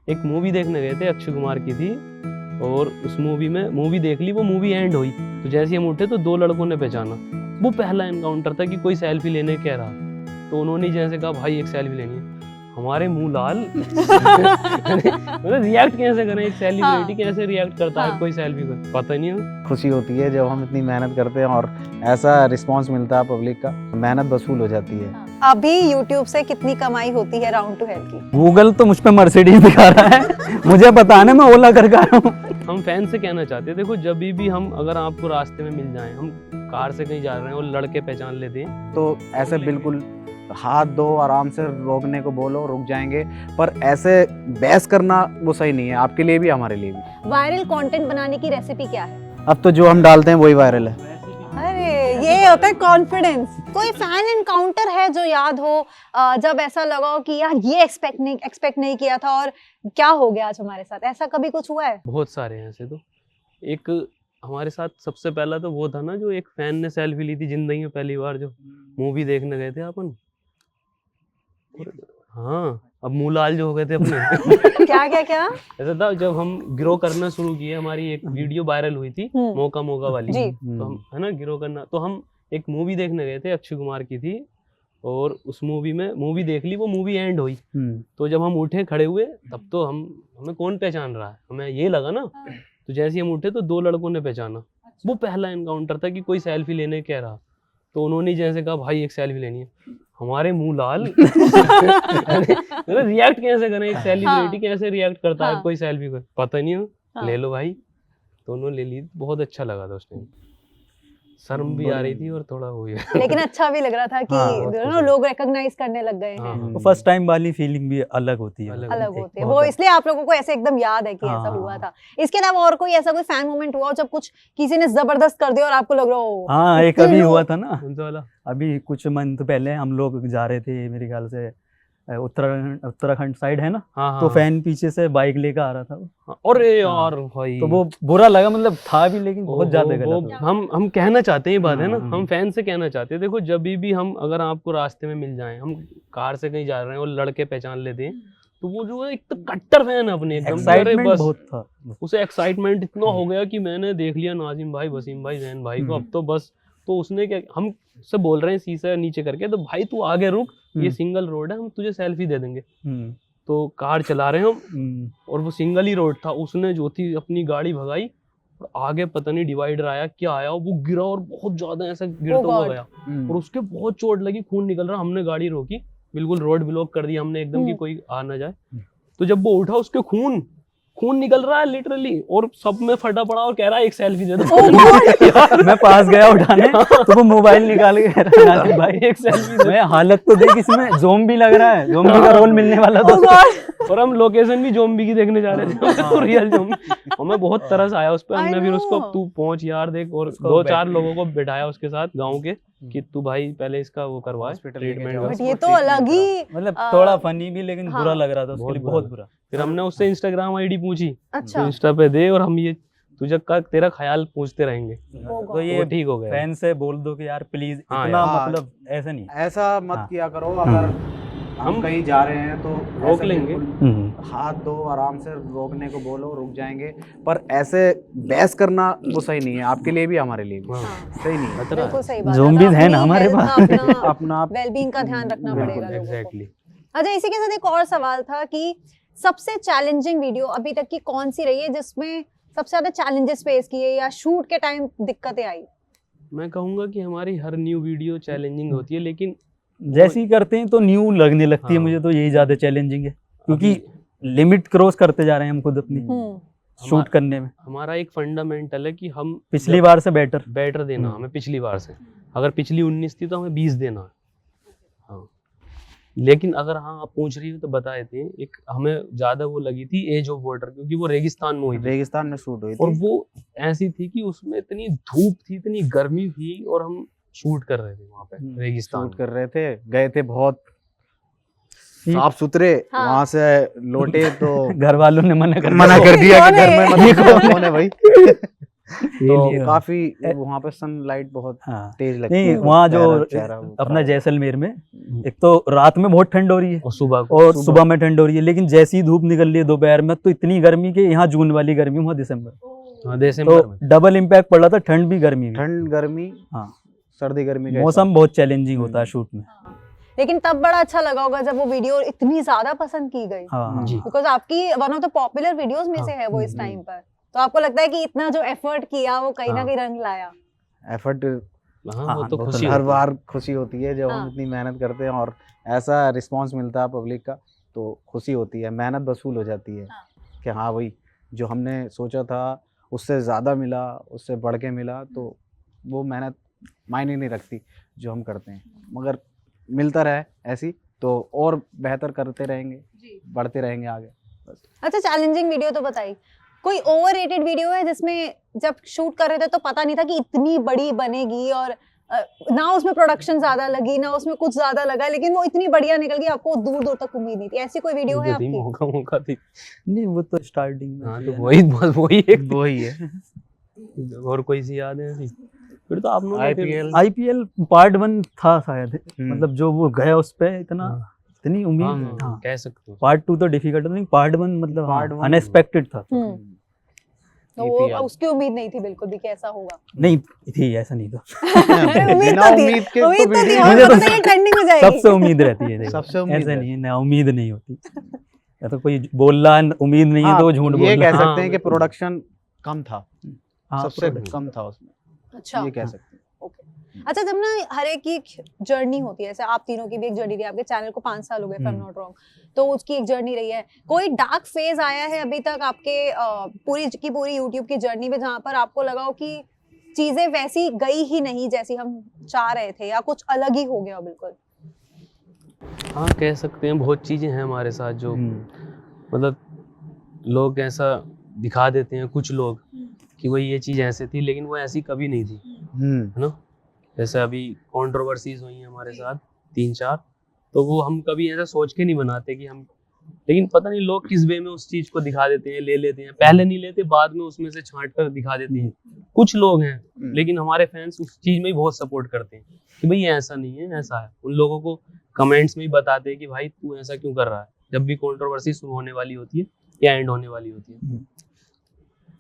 एक मूवी देखने गए थे, अक्षय कुमार की थी, और उस मूवी में मूवी देख ली, वो मूवी एंड हुई तो जैसे ही हम उठे तो दो लड़कों ने पहचाना। वो पहला एनकाउंटर था कि कोई सेल्फी लेने कह रहा, तो उन्होंने जैसे कहा भाई एक सेल्फी लेनी है, हमारे मुंह लाल। मतलब रिएक्ट कैसे करें, एक सेलिब्रिटी कैसे रिएक्ट करता है कोई सेल्फी पर, पता नहीं है। खुशी होती है जब हम इतनी मेहनत करते हैं और ऐसा रिस्पांस मिलता है पब्लिक का, मेहनत वसूल हो जाती है। अभी YouTube से कितनी कमाई होती है राउंड टू हेल्थ की? गूगल तो मुझ पे मर्सिडीज दिखा रहा है, मुझे पता है ना, मैं ओला करके आया हूँ। हम फैन से कहना चाहते हैं, देखो जब भी हम अगर आपको रास्ते में मिल जाएं, हम कार से कहीं जा रहे हैं और लड़के पहचान लेते हैं, तो ऐसे बिल्कुल हाथ दो, आराम से रोकने को बोलो, रुक जाएंगे, पर ऐसे बहस करना वो सही नहीं है, आपके लिए भी हमारे लिए भी। वायरल कंटेंट बनाने की रेसिपी क्या है? अब तो जो हम डालते हैं वही वायरल है। अरे ये होता है कॉन्फिडेंस। कोई फैन एनकाउंटर है जो याद हो, जब ऐसा लगा हो कि यार ये एक्सपेक्ट नहीं किया था और क्या हो गया आज हमारे साथ, ऐसा कभी कुछ हुआ है? बहुत सारे हैं ऐसे। तो एक हमारे साथ सबसे पहला तो वो था ना, जो एक फैन ने सेल्फी ली थी जिंदगी में पहली बार, जो मूवी देखने गए थे अपन। हाँ, अब मुंह लाल जो हो गए थे अपने। क्या क्या क्या? ऐसा था जब हम ग्रो करना शुरू किए, हमारी एक वीडियो वायरल हुई थी मौका वाली, जी। तो हम है ना ग्रो करना, तो हम एक मूवी देखने गए थे, अक्षय कुमार की थी, और उस मूवी में मूवी देख ली, वो मूवी एंड हुई तो जब हम उठे खड़े हुए तब तो हमें कौन पहचान रहा है, हमें ये लगा ना, तो जैसे ही हम उठे तो दो लड़कों ने पहचाना। वो पहला एनकाउंटर था कि कोई सेल्फी लेने कह रहा, तो उन्होंने जैसे कहा भाई एक सेल्फी लेनी है, हमारे मुंह लाल। मतलब रिएक्ट कैसे करें, एक सेलिब्रिटी कैसे रिएक्ट करता है कोई सेल्फी पर, पता नहीं है। ले लो भाई, तो उन्होंने ले ली, बहुत अच्छा लगा था उस टाइम, शर्म भी आ रही थी और थोड़ा वो लेकिन अच्छा भी लग रहा था कि लोग रिकॉग्नाइज करने लग गए हैं। फर्स्ट टाइम वाली फीलिंग भी अलग होती है, अलग होती है वो, इसलिए आप लोगों को ऐसे एकदम याद है कि ऐसा हुआ था। इसके अलावा और कोई ऐसा कोई फैन मोमेंट हुआ जब कुछ किसी ने जबरदस्त कर दिया और आपको लग रहा हो? हाँ, एक अभी हुआ था ना, वाला अभी कुछ मंथ पहले हम लोग जा रहे थे, मेरे ख्याल से उत्तराखंड साइड है ना, तो फैन पीछे से बाइक लेकर आ रहा था। अरे यार भाई, तो वो बुरा लगा, मतलब था भी लेकिन बहुत ज्यादा गलत। हम कहना चाहते हैं, ये बात है ना, हम फैन से कहना चाहते हैं, देखो जब भी हम अगर आपको रास्ते में मिल जाएं, हम कार से कहीं जा रहे हैं और लड़के पहचान लेते हैं, तो वो जो है एक तो कट्टर फैन है अपने, एक्साइटमेंट बहुत था, उसे एक्साइटमेंट इतना हो गया कि मैंने देख लिया नाजिम भाई, वसीम भाई, जैन भाई को, अब तो बस। तो उसने क्या, हम से बोल रहे हैं शीशा नीचे करके, तो भाई तू आगे रुक, ये सिंगल रोड है, हम तुझे सेल्फी दे देंगे। तो कार चला रहे हैं हम, और वो सिंगल ही रोड था, उसने जो थी अपनी गाड़ी भगाई और आगे पता नहीं डिवाइडर आया क्या आया, वो गिरा और बहुत ज्यादा ऐसा गिरता हुआ गया, और उसके बहुत चोट लगी, खून निकल रहा। हमने गाड़ी रोकी, बिल्कुल रोड ब्लॉक कर दी हमने एकदम कि कोई आ ना जाए। तो जब वो उठा, उसके खून निकल रहा है लिटरली, और सब में फटा पड़ा और कह रहा है एक सेल्फी दे दो। मैं पास गया उठाने, तो वो मोबाइल निकाल के भाई एक सेल्फी। मैं हालत तो देख, इसमें ज़ोंबी लग रहा है, ज़ोंबी का रोल मिलने वाला था। और हम लोकेशन भी ज़ोंबी की देखने जा रहे थे, तो रियल ज़ोंबी। हमें बहुत तरस आया उस पर, हमने फिर उसको तू पहुंच यार देख, और 2-4 लोगों को बिठाया उसके साथ गाँव के, कि तू भाई पहले इसका वो करवा ट्रीटमेंट। बट ये तो अलग ही, मतलब थोड़ा फनी भी, लेकिन बुरा लग रहा था उसके लिए, बहुत बुरा। फिर हमने उससे इंस्टाग्राम आईडी पूछी, अच्छा, तो इंस्टा पे दे, और हम ये तुझे का तेरा ख्याल पूछते रहेंगे। तो ये ठीक हो गया। फैन से बोल दो कि यार प्लीज इतना, मतलब ऐसा नहीं, ऐसा मत किया करो। अगर हम कहीं जा रहे हैं तो रोक लेंगे, हाथ दो, आराम से रोकने को बोलो, रुक जाएंगे, पर ऐसे बहस करना वो सही नहीं है, आपके लिए भी हमारे लिए भी सही नहीं है। बिल्कुल सही बात है। ज़ोंबीज़ हैं ना हमारे पास, अपना वेलबींग का ध्यान रखना पड़ेगा लोगों को। एग्जैक्टली। अच्छा, इसी के साथ एक और सवाल था कि सबसे चैलेंजिंग वीडियो अभी तक की कौन सी रही है जिसमें सबसे ज्यादा चैलेंजेस फेस किए या शूट के टाइम दिक्कतें आई? मैं कहूंगा कि हमारी हर न्यू वीडियो चैलेंजिंग होती है, लेकिन जैसी करते हैं तो न्यू लगने लगती है मुझे, तो यही ज्यादा चैलेंजिंग है, क्योंकि लिमिट क्रॉस करते जा रहे हैं हम खुद अपनी शूट करने में। हमारा एक फंडामेंटल है कि हम पिछली बार से बेटर देना हमें, पिछली बार से अगर पिछली 19 थी तो हमें 20 देना है। हाँ, लेकिन अगर हाँ आप पूछ रही हो तो बता देते हैं, एक हमें ज्यादा वो लगी थी एज ऑफ वाटर, क्योंकि वो रेगिस्तान में हुई थी, रेगिस्तान में शूट हुई थी, और वो ऐसी थी कि उसमें इतनी धूप थी, इतनी गर्मी थी, और हम शूट कर रहे थे वहाँ पे रेगिस्तान, शूट कर रहे थे, गए थे बहुत साफ सुथरे, वहाँ से लौटे तो घर वालों ने मना कर दिया कि घर में मत कौन है भाई। तो काफी वहाँ पे सनलाइट बहुत हाँ तेज लगती नहीं है। वहाँ जो चेहरा वो अपना खराब जैसलमेर में एक तो रात में बहुत ठंड हो रही है और सुबह को और सुबह में ठंड हो रही है, लेकिन जैसी ही धूप निकल रही है दोपहर में तो इतनी गर्मी कि यहाँ जून वाली गर्मी, वहाँ दिसंबर। हाँ, दिसंबर तो में डबल इम्पैक्ट पड़ रहा था, ठंड भी गर्मी भी। ठंड गर्मी हाँ सर्दी गर्मी का मौसम बहुत चैलेंजिंग होता है शूट में। लेकिन तब बड़ा अच्छा लगा होगा जब वो वीडियो इतनी ज्यादा पसंद की गई, हाँ जी। बिकॉज आपकी one of the popular videos में से है वो इस टाइम पर। तो आपको लगता है कि इतना जो एफर्ट किया वो कहीं ना हाँ। कहीं रंग लाया? एफर्ट हाँ, वो तो वो तो खुशी हर होती है। बार खुशी होती है जब हाँ। हम इतनी मेहनत करते हैं और ऐसा रिस्पांस मिलता है पब्लिक का, तो खुशी होती है, मेहनत वसूल हो जाती है हाँ। कि हाँ भाई जो हमने सोचा था उससे ज़्यादा मिला, उससे बढ़ के मिला, तो वो मेहनत मायने नहीं रखती जो हम करते हैं, मगर मिलता रहे ऐसी तो और बेहतर करते रहेंगे, बढ़ते रहेंगे आगे। अच्छा, चैलेंजिंग वीडियो तो बताई, कोई ओवररेटेड वीडियो है जिसमें जब शूट कर रहे थे तो पता नहीं था कि इतनी बड़ी बनेगी और ना उसमें प्रोडक्शन ज्यादा लगी ना उसमें कुछ ज्यादा लगा, लेकिन वो इतनी बढ़िया निकल गई, आपको दूर दूर तक उम्मीद नहीं थी? ऐसी कोई वीडियो है मुझे थी, आपकी? मौका थी। नहीं वो तो स्टार्टिंग में हाँ, थी, तो है ना। वही बस वही एक वही है। और कोई सी याद है ऐसी? फिर तो आप लोगों ने फिर- आईपीएल पार्ट 1 था शायद, मतलब जो वो गया उस पे इतना हाँ। इतनी उम्मीद। हाँ, हाँ कह सकते हो। पार्ट 2 तो डिफिकल्ट था, नहीं पार्ट 1 मतलब Part one- अनएक्सपेक्टेड था। तो वो APL उसकी उम्मीद नहीं थी बिल्कुल भी कैसा होगा। नहीं थी, ऐसा नहीं था। उम्मीद बिना तो थी, उम्मीद के तो उम्मीद तो थी, वीडियो और मुझे तो पता था कि ट्रेंडिंग में जाएगी। सबसे उम्मीद रहती है, देखो। सबसे उम्मीद ऐसा है। नहीं है ना, उम्मीद नहीं होती। या तो कोई बोल रहा है उम्मीद नहीं है हाँ, तो वो झूठ बोल ये रहा कह है। सकते हैं कि बिल्कुल। प्रोडक्शन कम था, हाँ, सबसे production। कम था उसमें, अच्छा ये कह सकते हैं। अच्छा, जब ना हर एक की एक जर्नी होती है, जैसे आप तीनों की भी एक जर्नी रही है, आपके चैनल को 5 साल हो गए, if I'm not wrong, तो उसकी एक जर्नी रही है। कोई डार्क फेज आया है अभी तक आपके पूरी की पूरी यूट्यूब की जर्नी में जहाँ पर आपको लगा हो कि चीजें वैसी गई ही नहीं जैसी हम चाह रहे थे, या कुछ अलग ही हो गया हो बिल्कुल? हाँ, कह सकते हैं बहुत चीजें हैं हमारे साथ जो मतलब लोग ऐसा दिखा देते हैं, कुछ लोग कि वही ये चीज ऐसे थी, लेकिन वो ऐसी कभी नहीं थी, है ना। जैसे अभी कंट्रोवर्सीज हुई हैं हमारे साथ 3-4, तो वो हम कभी ऐसा सोच के नहीं बनाते कि हम, लेकिन पता नहीं लोग किस वे में उस चीज को दिखा देते हैं, ले लेते हैं, पहले नहीं लेते, बाद में उसमें से छांट कर दिखा देते हैं। कुछ लोग हैं, लेकिन हमारे फैंस उस चीज में ही बहुत सपोर्ट करते हैं कि भाई ये ऐसा नहीं है, ऐसा है। उन लोगों को कमेंट्स में ही बताते हैं कि भाई तू ऐसा क्यों कर रहा है, जब भी कंट्रोवर्सी शुरू होने वाली होती है या एंड होने वाली होती है।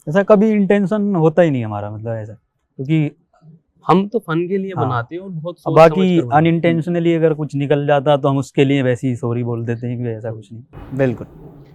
ऐसा कभी इंटेंशन होता ही नहीं हमारा, मतलब ऐसा, क्योंकि हम तो फन के लिए हाँ। बनाते हैं और बहुत सोच बाकी समझ कर बनाते हैं। अनइंटेंशनली अगर कुछ निकल जाता तो हम उसके लिए वैसे ही सॉरी बोल देते हैं कि ऐसा कुछ नहीं। बिल्कुल।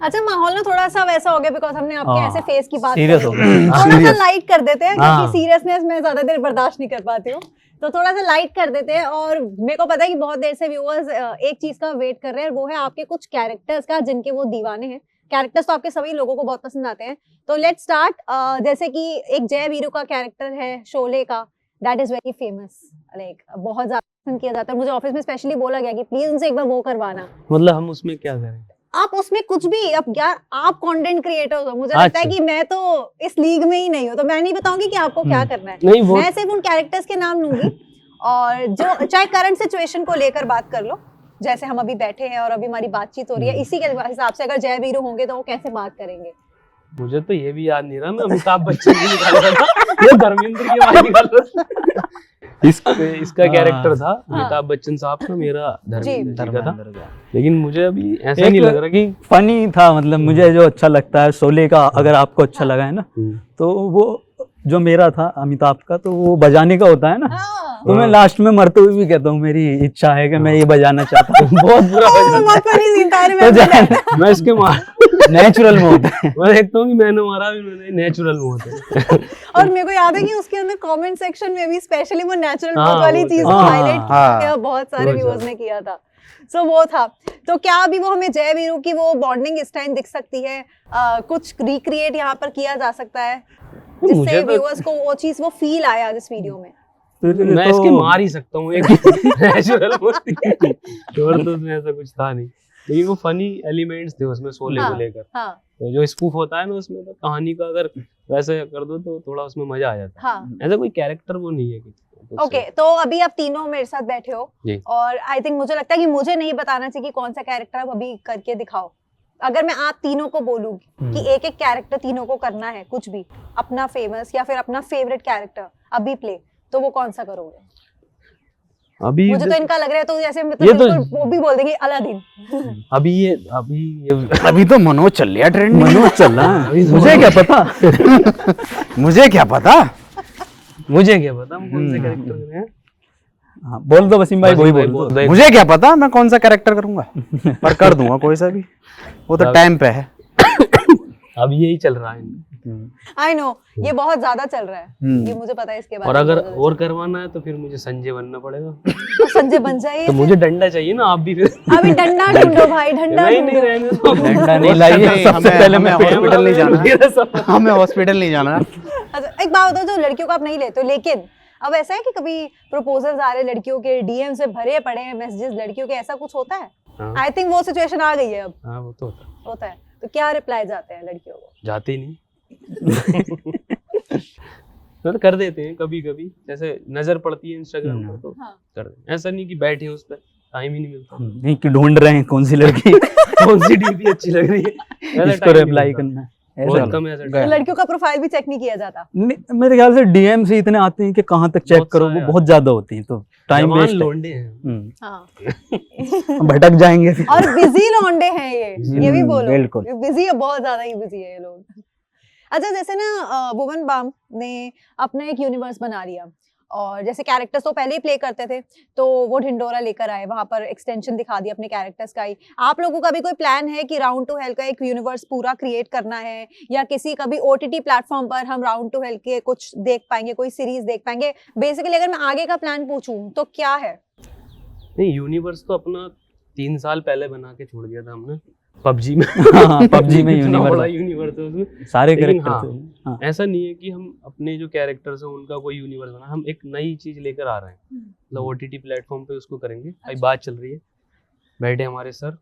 अच्छा, माहौल ना थोड़ा सा वैसा हो गया बिकॉज हमने आपके हाँ, ऐसे फेस की बात serious करी। हो गया। थोड़ा सा Serious। लाइट कर देते हैं क्योंकि हाँ। सीरियसनेस में ज्यादा देर बर्दाश्त नहीं कर पाती हूँ, तो थोड़ा सा लाइट कर देते हैं। और मेरे को पता है कि बहुत देर से व्यूअर्स एक चीज का वेट कर रहे हैं, वो है आपके कुछ कैरेक्टर्स का जिनके वो दीवाने हैं। कैरेक्टर्स तो आपके सभी लोगों को बहुत पसंद आते हैं, तो लेट्स स्टार्ट। जैसे कि एक जय वीरू का कैरेक्टर है शोले का, that is very famous, like बहुत ज्यादा पसंद किया जाता है। मुझे ऑफिस में स्पेशली बोला गया कि प्लीज उनसे एक बार वो करवाना। मतलब हम उसमें क्या करें? आप उसमें कुछ भी, अब यार आप कंटेंट क्रिएटर हो, मुझे लगता है अच्छा। कि मैं तो इस लीग में ही नहीं हूँ, तो मैं नहीं बताऊंगी कि आपको क्या करना है। नहीं, वो मैं सिर्फ उन कैरेक्टर्स के नाम लूंगी और जो चाहे करंट सिचुएशन को लेकर बात कर लो, जैसे हम अभी बैठे हैं और अभी हमारी बातचीत हो रही है, इसी के हिसाब से अगर जय वीरू होंगे तो वो कैसे बात करेंगे। मुझे तो ये भी याद नहीं रहा, मैं अमिताभ बच्चन की निकाल रहा था, ये धर्मेंद्र की आवाज निकाल रहा था। इसका कैरेक्टर था अमिताभ बच्चन साहब का, मेरा धर्मेंद्र जी का था। धर्मेंद्र का। लेकिन मुझे अभी ऐसा एक नहीं लग रहा कि फनी था, मतलब मुझे जो अच्छा लगता है शोले का, अगर आपको अच्छा लगा है ना, तो वो जो मेरा था अमिताभ का, तो वो बजाने का होता है ना, तो मैं लास्ट में मरते हुए भी कहता हूँ मेरी इच्छा है कि मैं ये बजाना चाहता हूँ। बहुत बुरा तो मैं इसके मार नेचुरल में होता है। मैं देखता हूँ कि मैंने मारा भी, मैंने नेचुरल में होता है। और मेरे को याद है कि उसके अंदर कमेंट सेक्शन में भी स्पेशली वो नेचुरल हाँ, वाली वो चीज को था। हाईलाइट हाँ। किया, बहुत सारे बहुत व्यूअर्स ज्यादा। ने किया था। सो वो था। तो क्या अभी वो हमें जय वीरू की वो बॉन्डिंग इस टाइम दिख सकती है? कुछ रिक्रिएट यहाँ पर किया जा सकता है जिससे मुझे तो- व्यूअर्स को वो चीज, वो फील आया जिस वीडियो में? मैं तो इसके मार ही सकता हूँ एक नेचुरल होती है, और तो उसमें ऐसा कुछ था नहीं, लेकिन वो फनी एलिमेंट्स थे उसमें शोले हाँ, को लेकर। हाँ तो जो स्पूफ होता है ना उसमें, तो कहानी का अगर वैसे कर दो तो थोड़ा उसमें मजा आ जाता हाँ है। ऐसा कोई कैरेक्टर वो नहीं है कि ओके। तो अभी आप तीनों मेरे साथ बैठे हो जी। और आई थिंक मुझे लगता है कि मुझे नहीं बताना चाहिए कि कौन सा कैरेक्टर आप अभी करके दिखाओ, अगर मैं आप तीनों को बोलूं कि एक एक कैरेक्टर तीनों को करना है, कुछ भी अपना फेमस या फिर अपना फेवरेट कैरेक्टर अभी प्ले, तो वो कौन सा करोगे? अभी मुझे तो इनका लग रहा है तो जैसे ये मतलब तो- बिल्कुल वो भी बोल देंगे अलादीन। अभी तो मनोज चल रहा ट्रेंड मनोज चल रहा है, मुझे क्या पता। मुझे क्या पता। मुझे क्या पता हम कौन से कैरेक्टर कर रहे हैं। हाँ, बोल दो वसीम भाई, वही बोल दो। मुझे क्या पता मैं कौन सा कैरेक्टर करूंगा, पर कर दूंगा कोई सा भी, वो तो टाइम पे है। अब यही चल रहा है। आई नो ये बहुत ज्यादा चल रहा है, ये मुझे पता है इसके बारे और में। अगर और करवाना है तो फिर मुझे संजय बनना पड़ेगा। तो संजय बन जाइए। तो मुझे डंडा चाहिए ना, आप भी फिर। अभी डंडा ढूंढो भाई, डंडा नहीं नहीं ढूंढो। रहने दो। डंडा नहीं लाइए, सबसे पहले मैं हॉस्पिटल नहीं जाना, मेरा सब- हमें हॉस्पिटल नहीं जाना। अच्छा एक बात बताओ, जो लड़कियों को आप नहीं लेते हो, लेकिन अब ऐसा है कि कभी प्रपोजल्स आ रहे लड़कियों के, डीएम से भरे पड़े हैं मैसेजेस लड़कियों के, ऐसा कुछ होता है? हाँ। आई थिंक वो सिचुएशन आ गई है अब। हाँ वो तो होता है। तो क्या रिप्लाई जाते हैं लड़कियों को? जाते ही नहीं। मतलब कर देते हैं कभी कभी, जैसे नजर पड़ती है इंस्टाग्राम पर तो हाँ। कर देते हैं। ऐसा नहीं कि बैठे हैं उस पर, टाइम ही नहीं मिलता। नहीं कि ढूंढ रहे हैं कौन सी लड़की कौन सी डीपी अच्छी लग रही है, ऐसा इसको time नहीं रिप्लाई मिलता। करना है, ऐसा बहुत नहीं। कम है ऐसा तो time। लड़कियों का प्रोफाइल भी चेक नहीं किया जाता? नहीं, मेरे ख्याल से डीएम से इतने आते हैं कि कहाँ तक चेक बहुत करो, सारे वो बहुत ज्यादा होती हैं, तो टाइम जवान वेस्ट है। लौंडे हैं। हाँ। भटक जाएंगे फिर। और बिजी लौंडे हैं ये भी बोलो। बिल्कुल। बिजी है, बहुत ज्यादा ही बिजी है ये लोग। अच्छा जैसे ना भुवन बाम ने अपना एक यूनिवर्स बना लिया, और जैसे कैरेक्टर्स तो पहले ही प्ले करते थे, तो वो ढिंडोरा लेकर आए, वहां पर एक्सटेंशन दिखा दिया अपने कैरेक्टर्स का ही। आप लोगों का भी कोई प्लान है कि राउंड टू हेल का एक यूनिवर्स पूरा क्रिएट करना है, या किसी कभी ओटीटी प्लेटफॉर्म पर हम राउंड टू हेल के कुछ देख पाएंगे, कोई सीरीज देख पाएंगे? बेसिकली अगर मैं आगे का प्लान पूछूं तो क्या है? नहीं, यूनिवर्स तो अपना 3 साल पहले बना के छोड़ दिया था हमने पबजी में। हाँ, PUBG में इतना universe बड़ा है। यूनिवर्स है उसमें। सारे लेकिन कैरेक्टर हाँ, थे। हाँ। ऐसा नहीं है कि हम अपने जो कैरेक्टर्स हैं उनका कोई यूनिवर्स बना, हम एक नई चीज लेकर आ रहे हैं। मतलब ओटीटी प्लेटफॉर्म पे उसको करेंगे। अभी बात चल रही है, बैठे हमारे सर,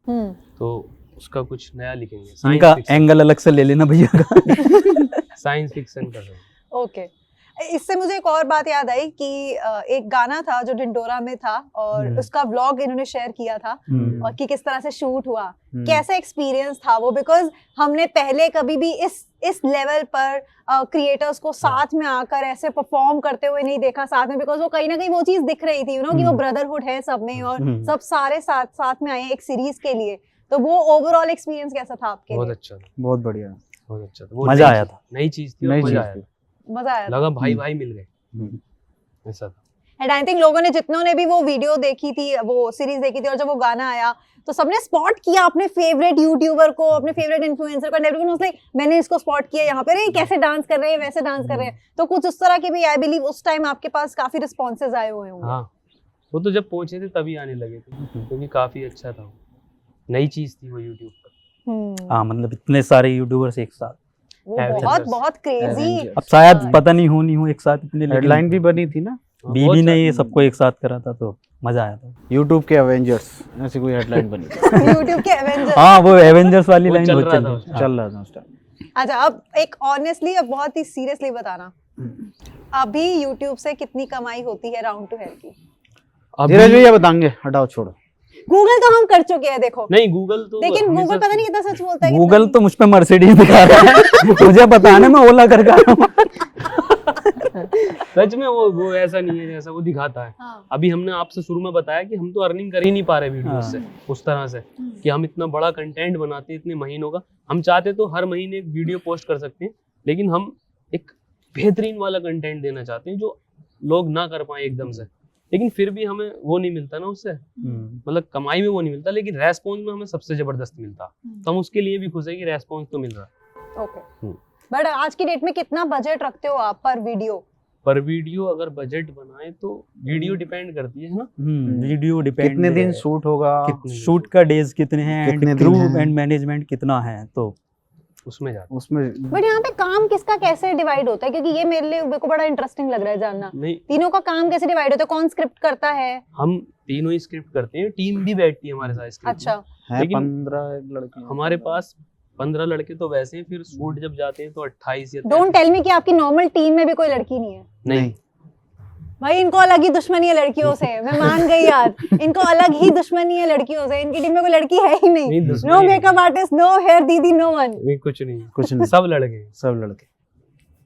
तो उसका कुछ नया लिखेंगे। इनका एंगल अलग से ले लेना भैया का। साइंस फिक्शन कर रहे हैं। ओके। इससे मुझे एक और बात याद आई कि एक गाना था जो ढिंडोरा में था, और उसका व्लॉग इन्होंने शेयर किया था, और कि किस तरह से शूट हुआ, कैसा एक्सपीरियंस था वो? बिकॉज हमने पहले कभी भी इस लेवल पर क्रिएटर्स को साथ में आकर ऐसे परफॉर्म करते हुए नहीं देखा साथ में, बिकॉज वो कहीं ना कहीं वो चीज दिख रही थी, कि वो ब्रदरहुड है सब में, और सब सारे साथ में आए एक सीरीज के लिए। तो वो ओवरऑल एक्सपीरियंस कैसा था आपके बहुत लिए? अच्छा था, बहुत बढ़िया। बहुत अच्छा था। वो मजा आया था। नई चीज थी, नई और चीज मजा आया थी। था। मजा आया था। लगा भाई भाई मिल गए, ऐसा था। एंड आई थिंक लोगों ने, जितनों ने भी वो वीडियो देखी थी, वो सीरीज देखी थी, और जब वो गाना आया तो सबने स्पॉट किया अपने फेवरेट यूट्यूबर को, अपने फेवरेट इन्फ्लुएंसर को, एंड एवरीवन वाज लाइक मैंने इसको स्पॉट किया यहाँ पे, रे कैसे डांस कर रहे हैं, वैसे डांस कर रहे हैं। तो कुछ उस तरह के भी आई बिलीव उस टाइम आपके पास काफी रिस्पॉन्सेज आए हुए होंगे। हाँ, वो तो जब पहुंचे थे तभी आने लगे थे, क्योंकि काफी अच्छा था, नई चीज थी वो यूट्यूब पर। हाँ, मतलब इतने सारे यूट्यूबर्स एक साथ, वो Avengers. बहुत बहुत क्रेजी। अब शायद पता नहीं हो एक साथ इतने, लेकिन हेडलाइन भी बनी थी ना, बीबी ने ये सबको एक साथ करा था, तो मजा आया था। यूट्यूब के एवेंजर्स ऐसी कोई हेडलाइन बनी थी। यूट्यूब के एवेंजर्स। हाँ, वो एवेंजर्स वाली वो लाइन चल बहुत रहा चल था रही उस है। चल रहा था उस टाइम। अच्छा अब एक ऑनेस्टली, अब बहुत ही सीरियसली बताना, अभी यूट्यूब से कितनी कमाई होती है राउंड टू हेल की? धीरज भैया बताएंगे, हटाओ छोड़ो। गूगल तो हम कर चुके हैं देखो, नहीं, गूगल तो लेकिन हमेशा- गूगल पता नहीं कितना सच बोलता है। गूगल तो मुझ पे मर्सिडीज दिखा रहा है, मुझे पता है, मैं ओला करके आ रहा हूँ। सच में वो ऐसा नहीं है जैसा वो दिखाता है। हाँ। अभी हमने आपसे शुरू में बताया कि हम तो अर्निंग कर ही नहीं पा रहे वीडियो से उस तरह से, कि हम इतना बड़ा कंटेंट बनाते हैं इतने महीनों का। हम चाहते तो हर महीने एक वीडियो पोस्ट कर सकते हैं, लेकिन हम एक बेहतरीन वाला कंटेंट देना चाहते हैं जो लोग ना कर पाए एकदम से, लेकिन फिर भी हमें वो नहीं मिलता ना उससे, मतलब कमाई में वो नहीं मिलता, लेकिन रेस्पॉन्स में हमें सबसे जबरदस्त मिलता। तो हम उसके लिए भी खुश है कि रेस्पॉन्स तो मिल रहा है। ओके। बट आज की डेट में कितना बजट रखते हो आप पर वीडियो? पर वीडियो अगर बजट बनाए तो वीडियो डिपेंड करती है ना, वीडियो डिपेंड, कितने दिन शूट होगा, शूट का डेज कितने हैं, कितने एंड दिन क्रू हैं। एंड मैनेजमेंट कितना है, तो उसमें जाता उसमें बट यहाँ पे काम किसका कैसे डिवाइड होता है? क्योंकि ये मेरे को बड़ा इंटरेस्टिंग लग रहा है जानना, नहीं। तीनों का काम कैसे डिवाइड होता है, कौन स्क्रिप्ट करता है? हम तीनों ही स्क्रिप्ट करते हैं, टीम भी बैठती है हमारे साथ स्क्रिप्ट अच्छा। है लेकिन 15 लड़के हमारे पास 15 लड़के तो वैसे ही, फिर शूट जब जाते हैं तो 28 या डोंट टेल मी कि आपकी नॉर्मल टीम में भी कोई लड़की नहीं है। नहीं, भाई इनको अलग ही दुश्मनी है लड़कियों से, मैं मान गई यार, इनको अलग ही दुश्मनी है लड़कियों से, इनकी टीम में कोई लड़की है ही नहीं, no makeup artist, no hair दीदी, नो वन, नहीं कुछ नहीं, कुछ नहीं, सब लड़के हैं। सब लड़के।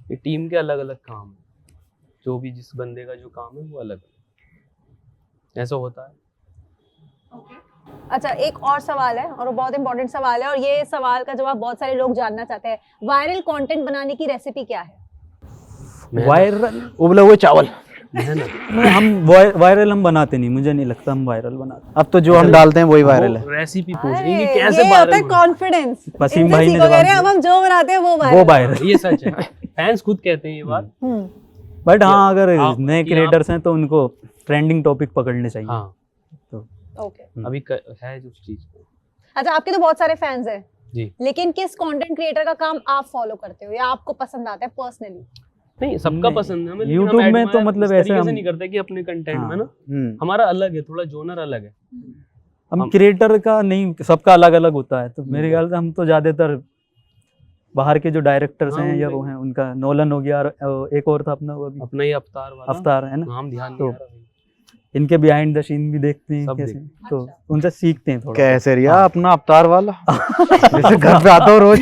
ये टीम के अलग अलग काम है, जो भी जिस बंदे का जो काम है वो अलग है, ऐसा होता है। अच्छा एक और सवाल है, और वो बहुत इंपॉर्टेंट सवाल है, और ये सवाल का जवाब बहुत सारे लोग जानना चाहते हैं, वायरल कंटेंट बनाने की रेसिपी क्या है? वायरल उबले हुए चावल। मेहनत। नहीं, हम वायरल हम बनाते नहीं, मुझे नहीं लगता हम वायरल बनाते। अब तो जो हम डालते हैं वही वायरल है। रेसिपी पूछ अरे, रही है कि कैसे ये होता है वायरल कॉन्फिडेंस, वसीम भाई ने जवाब अब दिया। हम जो बनाते हैं वो वो वायरल। वायरल। ये सच है, फैंस खुद कहते हैं ये बात। बट हाँ, अगर कि नए आप- क्रिएटर्स हैं तो उनको ट्रेंडिंग टॉपिक पकड़ने चाहिए। हाँ ओके, अभी है जो चीज। अच्छा आपके तो बहुत सारे फैंस हैं जी लेकिन किस कंटेंट क्रिएटर का काम आप फॉलो करते हो या आपको पसंद आता है पर्सनली? नहीं, सबका नहीं, पसंद है हमें, लेकिन YouTube हम में तो admire मतलब इस ऐसे तरीके से हम- नहीं करते कि अपने कंटेंट हाँ। में ना हमारा अलग है, थोड़ा जोनर अलग है। हम क्रिएटर का नहीं, सबका अलग अलग होता है, तो मेरे ख्याल से हम तो ज्यादातर बाहर के जो डायरेक्टर्स हाँ, हैं या उनका वो हैं, उनका नोलन हो गया, और एक और था अपना वो अभी अपना ही अवतार वाला अवतार है ना, नाम ध्यान तो नहीं आ रहा। इनके बिहाइंड द सीन भी देखते हैं सब कैसे, देखते तो उनसे सीखते हैं थोड़ा। कैसे रिया हाँ। अपना अवतार वाला जैसे घर पे आता हूँ रोज।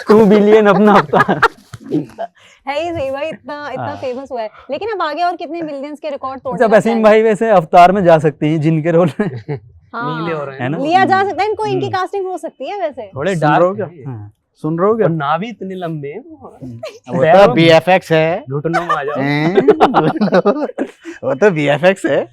2 बिलियन अपना अवतार। है ही सही भाई, इतना फेमस हुआ है, लेकिन अब आगे और कितने मिलियंस के रिकॉर्ड तोड़ने अच्छा का वसीम plan भाई वैसे अवतार में जा सकते हैं जिनके रोल में। हाँ, नीले हो रहे है हैं ना? ना, लिया जा सकता है इनको, इनकी हम्म। कास्टिंग हो सकती है वैसे। थोड़े सुन रहे हो डार्क क्या? हैं ये। हाँ। सुन रहे हो क्या? और ना भी इतने लंबे हैं, वो तो VFX है। घुटनों में आ जाओ। वो तो VFX है।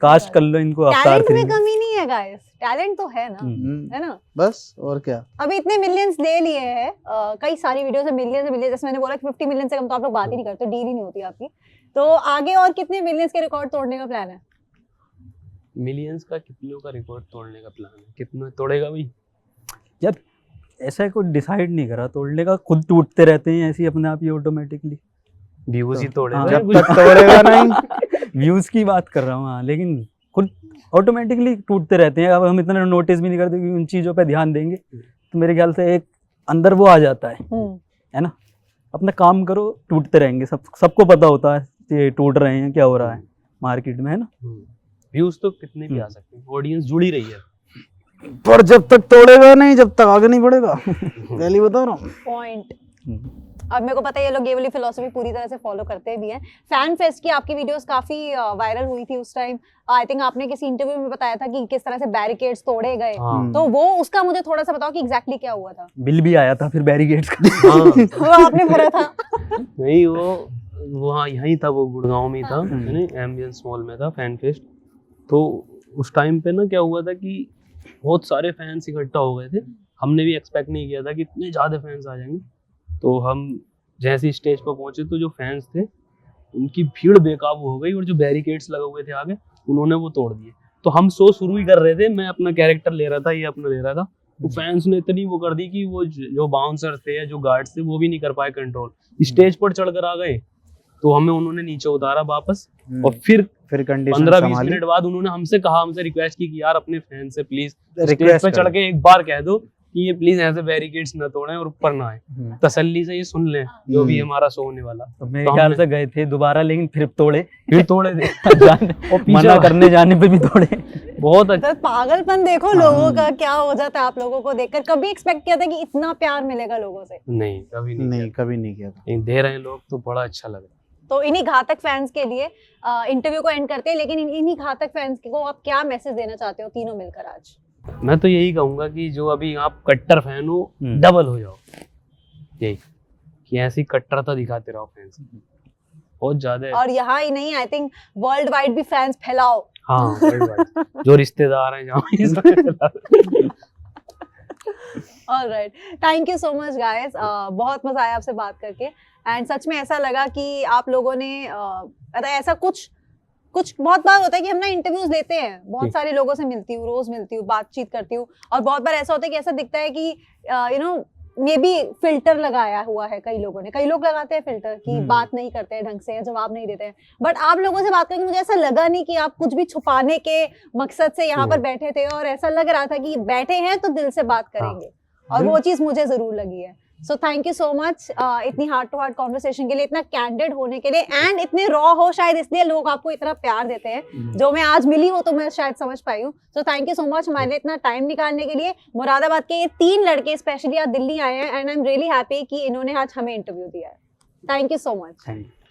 कास्ट कर लो इनको अवतार टैलेंट 3 में में। कमी नहीं है गाइस, टैलेंट तो है ना, हम्म। है ना? बस और क्या। अभी इतने मिलियंस ले लिए हैं, कई सारी वीडियो से मिलियंस जैसे मैंने बोला कि 50 मिलियन से कम तो आप लोग बात ही नहीं करते, डील ही नहीं होती आपकी, तो आगे और कितने मिलियंस के रिकॉर्ड तोड़ने का प्लान है? मिलियंस का कितनों का रिकॉर्ड तोड़ने का प्लान है? कितना तोड़ेगा भाई? यार ऐसा कोई डिसाइड नहीं करा तोड़ने का, खुद टूटते रहते हैं ऐसे ही अपने आप ही ऑटोमेटिकली। व्यूज ही तोड़ेगा। हाँ। जब तक तोड़ेगा नहीं। व्यूज की बात कर रहा हूँ हाँ, लेकिन खुद ऑटोमेटिकली टूटते रहते हैं। अब हम इतना नोटिस भी नहीं करते कि उन चीज़ों पे ध्यान देंगे तो मेरे ख्याल से एक अंदर वो आ जाता है ना, अपना काम करो, टूटते रहेंगे। सबको पता होता है ये टूट रहे हैं, क्या हो रहा है मार्केट में, है ना। व्यूज तो कितने भी आ सकते हैं, ऑडियंस जुड़ी रही है। पर जब तक तोड़ेगा नहीं, जब तक आगे नहीं बढ़ेगा। पहले बता रहा हूँ। पॉइंट। अब मेरे को पता है ये लोग ये वाली फिलॉसफी पूरी तरह से फॉलो करते भी हैं। फैन फेस्ट की आपकी वीडियोस काफी वायरल हुई थी उस टाइम, आई थिंक आपने किसी इंटरव्यू में बताया था कि किस तरह से बैरिकेड्स तोड़े गए, हाँ। तो वो उसका मुझे थोड़ा सा बताओ कि एग्जैक्टली क्या हुआ था। बिल भी आया था फिर बैरिकेड्स का। हाँ। वो आपने भरा था? नहीं, वो हाँ यहीं था, वो गुड़गांव में ही था, है ना, एम्बियंस मॉल में था फैन फेस्ट। तो उस टाइम पे ना क्या हुआ था कि बहुत सारे फैंस इकट्ठा हो गए थे। हमने भी एक्सपेक्ट नहीं किया था कि इतने ज़्यादा फैंस आ जाएंगे। तो हम जैसे स्टेज पर पहुंचे तो जो फैंस थे उनकी भीड़ बेकाबू हो गई, और जो बैरिकेड्स लगे हुए थे आगे उन्होंने वो तोड़ दिए। तो हम शो शुरू ही कर रहे थे, मैं अपना कैरेक्टर ले रहा था, ये अपना ले रहा था, तो फैंस ने इतनी वो कर दी कि वो जो बाउंसर थे या जो गार्ड्स थे वो भी नहीं कर पाए कंट्रोल, स्टेज पर चढ़कर आ गए। तो हमें उन्होंने नीचे उतारा वापस, और फिर कंडीशन 15-20 मिनट बाद उन्होंने हमसे रिक्वेस्ट की कि यार अपने फैन से प्लीज स्टेज रिक्वेस्ट पे चढ़ के एक बार कह दो कि ये प्लीज ऐसे बैरिकेड्स ना तोड़ें और ऊपर ना आए, तसल्ली से ये सुन लें जो भी हमारा शो होने वाला। तो मेरे तो ख्याल हमने- से गए थे दोबारा, लेकिन फिर तोड़े। फिर तोड़े थे। जाने मना करने जाने पे भी तोड़े। बहुत अच्छा। तो पागलपन देखो लोगों का क्या हो जाता है आप लोगों को देखकर। कभी एक्सपेक्ट किया था कि इतना प्यार मिलेगा लोगों से? नहीं, कभी नहीं नहीं, कभी नहीं किया था। किया। दे रहे हैं लोग तो बड़ा अच्छा लग रहा है। तो इन्हीं घातक फैंस के लिए इंटरव्यू को एंड करते हैं, लेकिन इन्हीं घातक फैंस को आप क्या मैसेज देना चाहते हो तीनों मिलकर आज? मैं तो यही कहूंगा कि जो अभी आप कट्टर फैन हो, हम्म। डबल हो जाओ, यही कि ऐसी कट्टरता दिखाते रहो फैंस, बहुत ज्यादा है। और यहाँ ही नहीं, आई थिंक वर्ल्ड वाइड भी फैंस फैलाओ। हाँ, worldwide। जो रिश्तेदार हैं जहाँ alright, thank you so much guys, बहुत मजा आया आपसे बात करके। एंड सच में ऐसा लगा कि आप लोगों ने ऐसा कुछ बहुत बार होता है कि हम ना इंटरव्यूज लेते हैं, बहुत सारे लोगों से मिलती हूँ, रोज मिलती हूँ, बातचीत करती हूँ, और बहुत बार ऐसा होता है कि ऐसा दिखता है कि you know may be filter लगाया हुआ है कई लोगों ने, कई लोग लगाते हैं फिल्टर कि बात नहीं करते हैं ढंग से या जवाब नहीं देते हैं। बट आप लोगों से बात करके मुझे ऐसा लगा नहीं कि आप कुछ भी छुपाने के मकसद से यहाँ पर बैठे थे, और ऐसा लग रहा था कि बैठे हैं तो दिल से बात करेंगे, और वो चीज मुझे जरूर लगी है। So thank you so much इतनी हार्ट टू हार्ट कॉन्वर्सेशन के लिए, इतना कैंडिड होने के लिए, एंड इतने रॉ हो, शायद इसलिए लोग आपको इतना प्यार देते हैं। जो मैं आज मिली हूँ तो मैं शायद समझ पाई हूँ। So thank you so much हमारे लिए इतना टाइम निकालने के लिए। मुरादाबाद के ये 3 लड़के स्पेशली आज दिल्ली आए हैं, and I am really happy कि इन्होंने आज हमें इंटरव्यू दिया है। Thank you so much. Thank you.